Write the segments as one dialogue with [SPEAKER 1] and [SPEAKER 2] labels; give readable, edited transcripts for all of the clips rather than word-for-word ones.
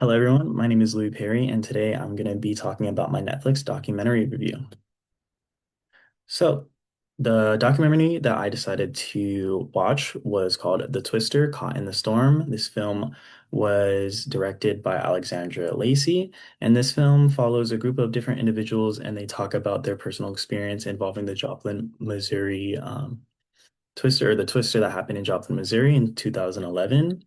[SPEAKER 1] Hello, everyone. My name is Louis Perry, and today I'm going to be talking about my Netflix documentary review. So, the documentary that I decided to watch was called The Twister Caught in the Storm. This film was directed by Alexandra Lacey, and this film follows a group of different individuals and they talk about their personal experience involving the Joplin, Missouri Twister, or the Twister that happened in Joplin, Missouri in 2011.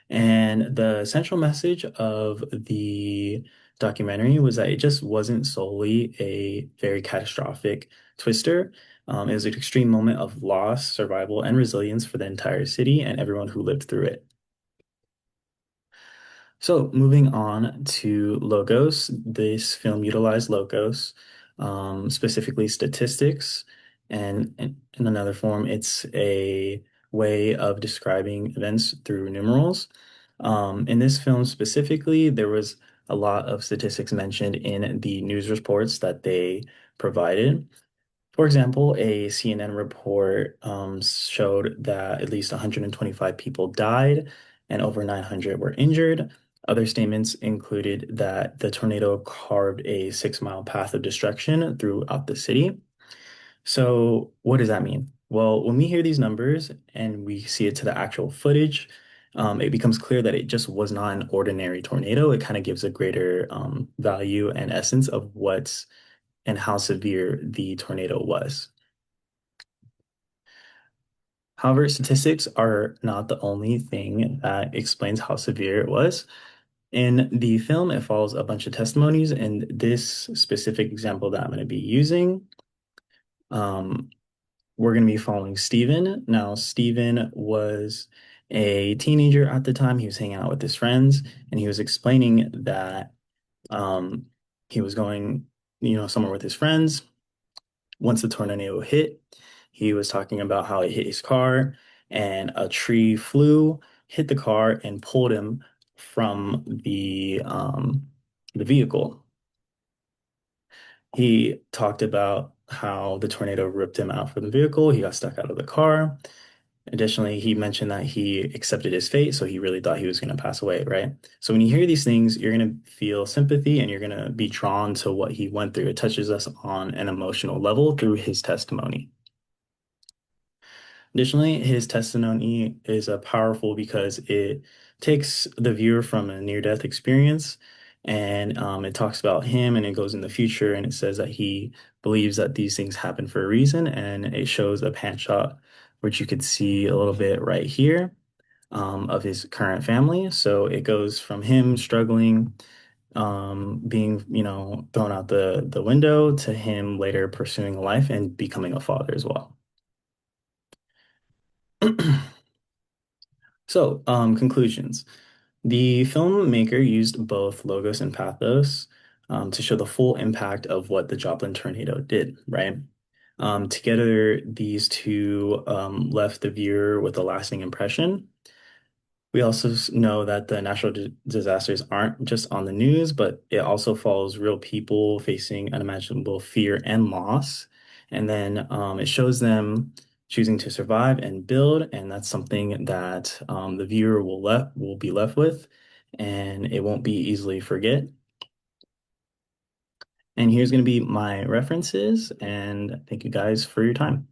[SPEAKER 1] And the central message of the documentary was that it just wasn't solely a very catastrophic twister. It was an extreme moment of loss, survival, and resilience for the entire city and everyone who lived through it. So, moving on to Logos, this film utilized Logos, specifically statistics, and in another form, it's a way of describing events through numerals. In this film specifically, there was a lot of statistics mentioned in the news reports that they provided. For example, a CNN report showed that at least 125 people died and over 900 were injured. Other statements included that the tornado carved a 6 mile path of destruction throughout the city. So, what does that mean? Well, when we hear these numbers and we see it to the actual footage, it becomes clear that it just was not an ordinary tornado. It kind of gives a greater value and essence of what's and how severe the tornado was. However, statistics are not the only thing that explains how severe it was. In the film, it follows a bunch of testimonies, and this specific example that I'm going to be using, um, we're going to be following Steven. Now, Steven was a teenager at the time. He was hanging out with his friends, and he was explaining that um, he was going, somewhere with his friends. Once the tornado hit, he was talking about how it hit his car and a tree flew, hit the car, and pulled him from the vehicle. He talked about how the tornado ripped him out from the vehicle. He got stuck out of the car. Additionally, he mentioned that he accepted his fate, so he really thought he was going to pass away, right? So when you hear these things, you're going to feel sympathy and you're going to be drawn to what he went through. It touches us on an emotional level through his testimony. Additionally, his testimony is powerful because it takes the viewer from a near-death experience and it talks about him and it goes in the future and it says that he believes that these things happen for a reason and it shows a pan shot, which you could see a little bit right here, of his current family. So it goes from him struggling, being, thrown out the window to him later pursuing life and becoming a father as well. So, conclusions. The filmmaker used both logos and pathos to show the full impact of what the Joplin tornado did, right? Together, these two left the viewer with a lasting impression. We also know that the natural disasters aren't just on the news, but it also follows real people facing unimaginable fear and loss. And then it shows them choosing to survive and build, and that's something that the viewer will be left with, and it won't be easily forget. And here's going to be my references, and thank you guys for your time.